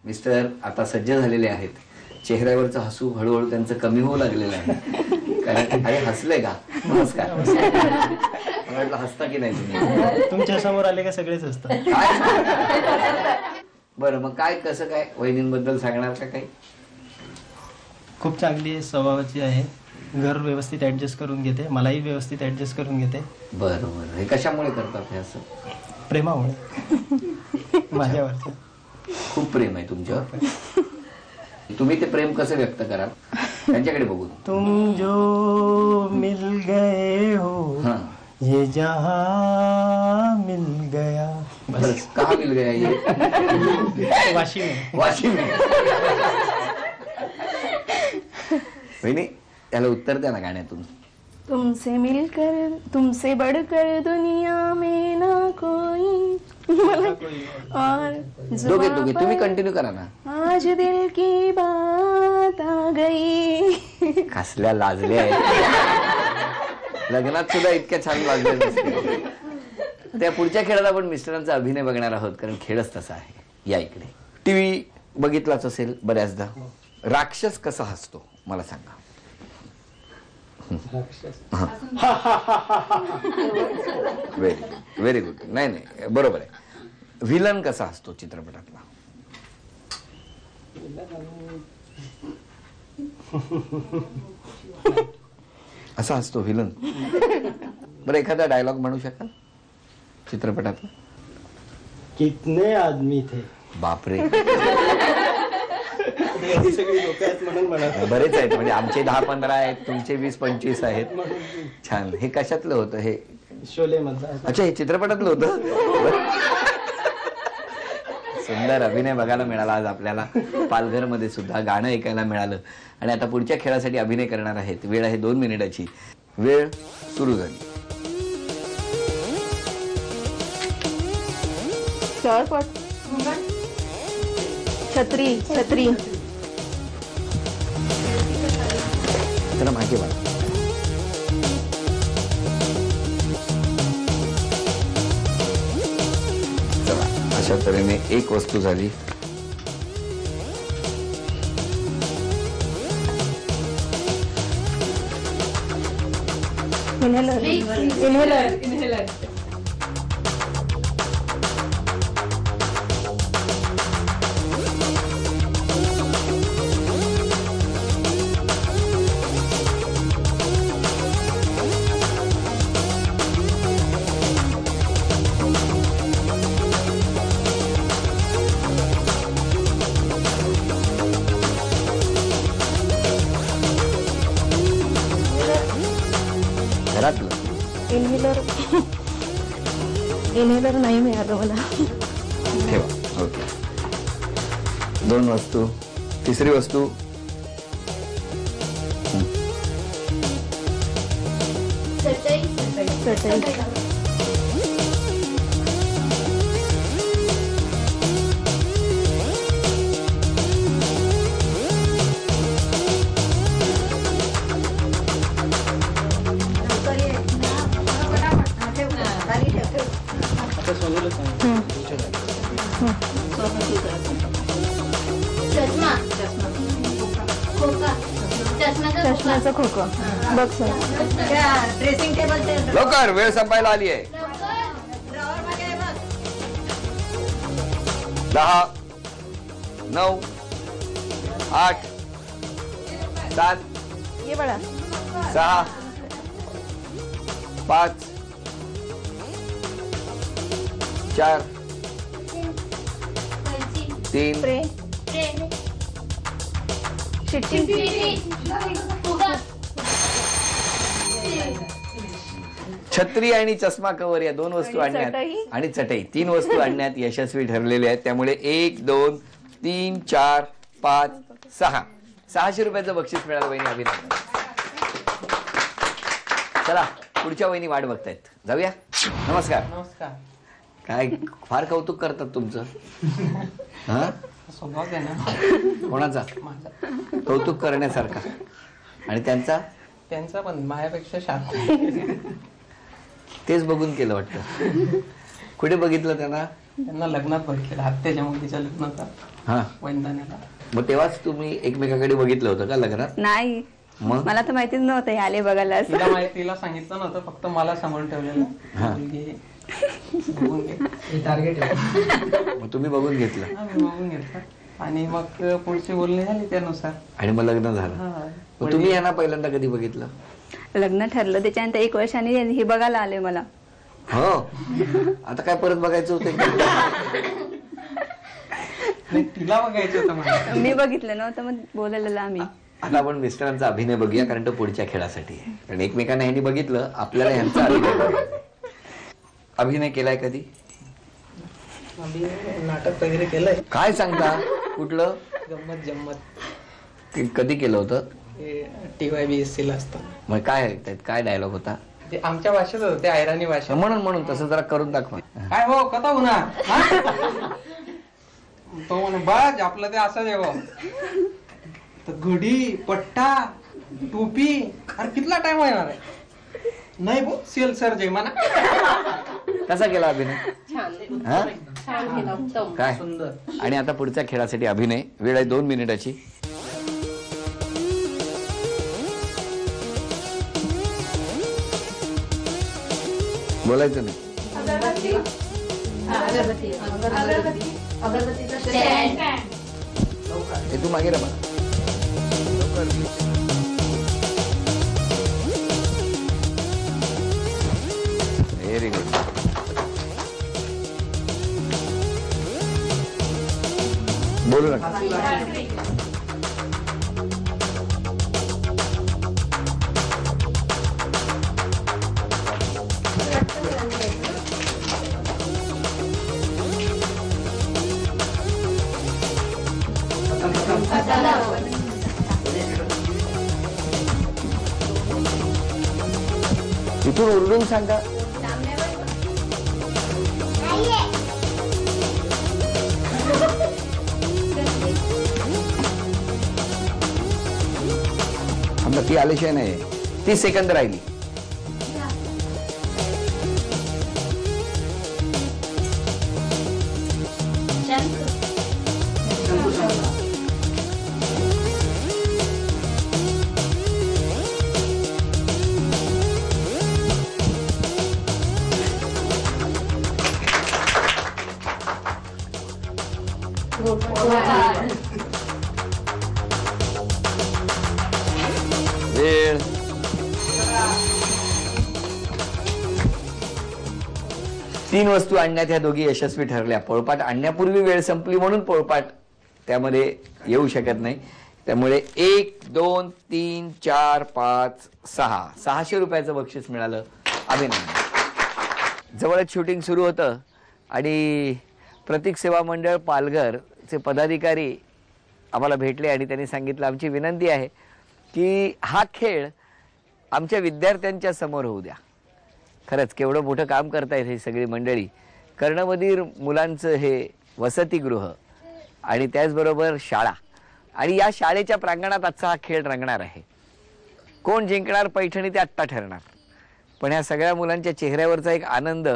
Mister आता सज्ज झालेले आहेत. चेहऱ्यावरचं हसू हळूहळू त्यांचं कमी होऊ लागलेलं आहे. कारण अरे हसले का? नमस्कार. म्हटलं हसता की नाही तुम्ही? तुमच्या समोर आले का सगळेच असतात. बरं मग काय कसं काय वहिनींबद्दल सांगणार का काही? खूप चांगली आहे, स्वभावाची आहे. घर व्यवस्थित ऍडजस्ट करून घेते, मलाही व्यवस्थित ऍडजस्ट करून घेते. बरं बरं. हे कशामुळे करतात हे असं? प्रेमामुळे माझ्यावरचं. खूप प्रेम आहे तुमच्यावर. तुम्ही ते प्रेम कसं व्यक्त कराल त्यांच्याकडे बघून? तुम जो मिल गए हो ये जहां मिल गया. बस कहा मिल गया ये? वाशिम. वाशिम. वहिनी त्याला उत्तर द्या ना गाण्यातून. तुमसे मिलकर तुमसे बढ़कर दुनिया में ना कोई और दोघे दोघे तुम्ही कंटिन्यू करा ना. आज दिल की बात आ गई. कसल्या लाजल्या आहेत. लग्नात सुद्धा इतक्या छान लाजल्या नसते. त्या पुढच्या खेळात आपण मिस्टरांचा अभिनय बघणार आहोत कारण खेळच तसा आहे. या इकडे. टीव्ही बघितलाच असेल बऱ्याचदा. राक्षस कसा हसतो मला सांगा. Very good. नाही नाही बरोबर आहे. व्हिलन कसा असतो चित्रपटातला? असा असतो व्हिलन. बरं एखादा डायलॉग म्हणू शकाल चित्रपटातला? कितने आदमी थे. बापरे. सगळी लोक आहेत म्हणून म्हणत. बरेच आहेत म्हणजे आमचे 10-15 आहेत, तुमचे 20-25 आहेत. छान. हे कशातलं होतं हे? शोले मधलं. अच्छा हे चित्रपटातलं होतं. सुंदर अभिनय बघायला मिळाला आज आपल्याला. पालघरमध्ये सुद्धा गाणं ऐकायला मिळालं. आणि आता पुढच्या खेळासाठी अभिनय करणार आहेत. वेळ आहे 2 मिनिटाची. वेळ सुरू झाली. छत्री छत्री. त्याला माहिती बघा. चला अशा तऱ्हेने एक वस्तू झाली. Inhaler inhaler inhaler. Inhaler inhaler नाही मिळालं मला. ठेवा. ओके. 2 वस्तू. तिसरी वस्तू. चटई. चष्म्याचं खोकं. बघ सर. Dressing table. लवकर वेळ संपायला आली आहे. 10 9 8 7 ये बळा. 6 5 4 3 ट्रे. शिट्टी. छत्री आणि चष्मा कवर या 2 वस्तू आणण्यात आणि चटई 3 वस्तू आणण्यात यशस्वी ठरलेले आहेत. त्यामुळे 1 2 3 4 5 6 600 रुपयाचं बक्षीस मिळालं. वहिनी अभिनंदन. चला पुढच्या वहिनी वाट बघतायत. जाऊया. नमस्कार. नमस्कार. काय फार कौतुक करतात तुमचं. हा स्वभाव आहे ना कोणाचा? कौतुक करण्यासारखा. आणि त्यांचा पण माझ्यापेक्षा शांत. तेच बघून केलं वाटतं. कुठे बघितलं त्यांना? त्यांना लग्नात बघितलेलं, आत्याच्या मुलीच्या लग्नात हा, वैंदाण्याला. मग तेव्हाच तुम्ही एकमेकाकडे बघितलं होतं का लग्नात? नाही, मग मला तर माहितीच नव्हतं हे आले बघायला असं. तिला सांगितलं नव्हतं, फक्त मला सांगून ठेवलेलं. हा. मुलगी बघून घे. टार्गेट मग तुम्ही बघून घेतलं मी बघून घेतलं आणि मग पुढची बोलणी झाली त्यानुसार. आणि मग लग्न झालं. हा. मग तुम्ही यांना पहिल्यांदा कधी बघितलं? लग्न ठरलं त्याच्यानंतर 1 वर्षांनी हे बघायला आले मला. हो, आता काय परत बघायचं होतं? नाही, तिला बघायचं होतं मला. मी बघितलं नव्हतं, मग बोलायला आम्ही. आता आपण मिस्टरांचा अभिनय बघूया, कारण तो पुढच्या खेळासाठी आहे. कारण एकमेकांना ह्यांनी बघितलं, आपल्याला ह्यांचा अभिनय बघायचा. अभिनय केलाय कधी? आम्ही नाटक वगैरे केलंय. काय सांगता? कुठलं? गंमत जम्मत कधी केलं होतं? TYBSC ला असतं. मग काय त्यात काय डायलॉग होता? ते आमच्या भाषेत होतं, ते आयराणी भाषा. म्हणून तसं जरा करून दाखवा. काय हो कथा होणार? तो म्हणे बाज आपलं ते असं देव तर घडी पट्टा टोपी. अरे कितला टाइम येणार आहे? नाही भाऊ सेल सर जय म्हणा. कसा केला अभिनय? हा? काय सुंदर. आणि आता पुढच्या खेळासाठी अभिनय. वेळ आहे 2 मिनिटाची. बोलायचं नाही. हे तू मागे रे बा. Very good. बोलू नका. इथून ओरडून सांगा. ती आल्याशिवाय नाही. 30 सेकंद राहिली. वेळ. तीन वस्तू आणण्यात ह्या दोघी यशस्वी ठरल्या. पोळपाट आणण्यापूर्वी वेळ संपली म्हणून पोळपाट त्यामध्ये येऊ शकत नाही. त्यामुळे 1 2 3 4 5 6 600 रुपयाचं बक्षीस मिळालं. अभिनंदन. जवळच शूटिंग सुरू होतं आणि प्रतीक सेवा मंडळ पालघरचे पदाधिकारी आम्हाला भेटले आणि त्यांनी सांगितलं आमची विनंती आहे की हा खेळ आमच्या विद्यार्थ्यांच्या समोर होऊ द्या. खरंच केवढं मोठं काम करतायत हे सगळी मंडळी. कर्णबधीर मुलांचं हे वसतिगृह आणि त्याचबरोबर शाळा आणि या शाळेच्या प्रांगणात आजचा हा खेळ रंगणार आहे. कोण जिंकणार पैठणी ते आत्ता ठरणार. पण ह्या सगळ्या मुलांच्या चेहऱ्यावरचा एक आनंद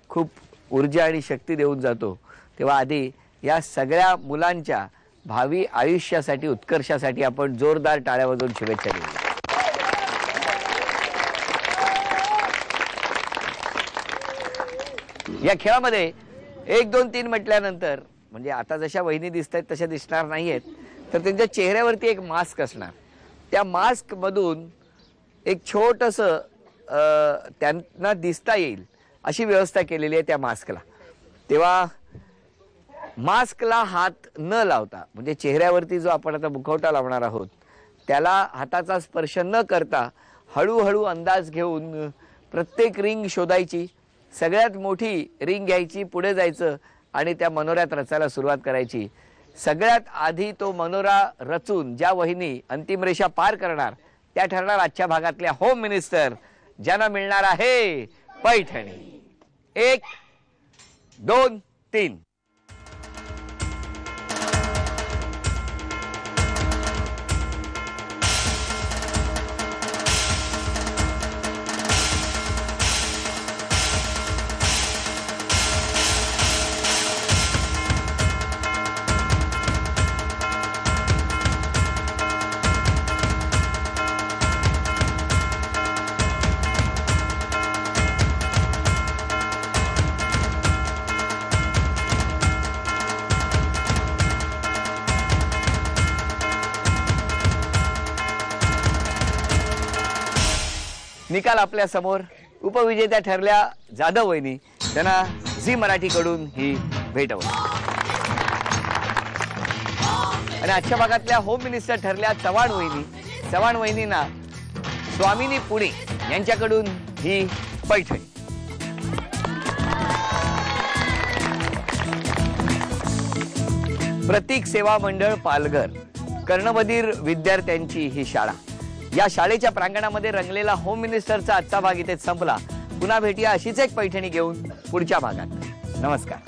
खूप ऊर्जा आणि शक्ती देऊन जातो. तेव्हा आधी या सगळ्या मुलांच्या भावी आयुष्यासाठी उत्कर्षासाठी आपण जोरदार टाळ्या वाजवून शुभेच्छा देऊ. या खेळामध्ये 1 2 3 म्हटल्यानंतर म्हणजे आता जशा वहिनी दिसत आहेत तशा दिसणार नाहीयेत, तर त्यांच्या चेहऱ्यावरती एक मास्क असणार. त्या मास्क मधून एक छोटंसं त्यांना दिसता येईल अशी व्यवस्था केलेली आहे त्या मास्कला. तेव्हा मास्कला हात न लावता म्हणजे चेहऱ्यावरती जो आपण आता मुखवटा लावणार आहोत त्याला हाताचा स्पर्श न करता हळूहळू अंदाज घेऊन प्रत्येक रिंग शोधायची. सगळ्यात मोठी रिंग घ्यायची, पुढे जायचं आणि त्या मनोऱ्यात रचायला सुरुवात करायची. सगळ्यात आधी तो मनोरा रचून ज्या वहिनी अंतिम रेषा पार करणार त्या ठरणार आजच्या भागातल्या होम मिनिस्टर, ज्यांना मिळणार आहे पैठणी. 1 2 3. निकाल आपल्या समोर. उपविजेत्या ठरल्या जाधव वहिनी. त्यांना झी मराठीकडून ही भेट हवी. आणि आजच्या भागातल्या होम मिनिस्टर ठरल्या चव्हाण वहिनी. चव्हाण वहिनींना स्वामिनी पुणे यांच्याकडून ही पैठणी. प्रतीक सेवा मंडळ पालघर, कर्णबधीर विद्यार्थ्यांची ही शाळा. या शाळेच्या प्रांगणामध्ये रंगलेला होम मिनिस्टरचा आजचा भाग इथे संपला. पुन्हा भेटूया अशीच एक पैठणी घेऊन पुढच्या भागात. नमस्कार.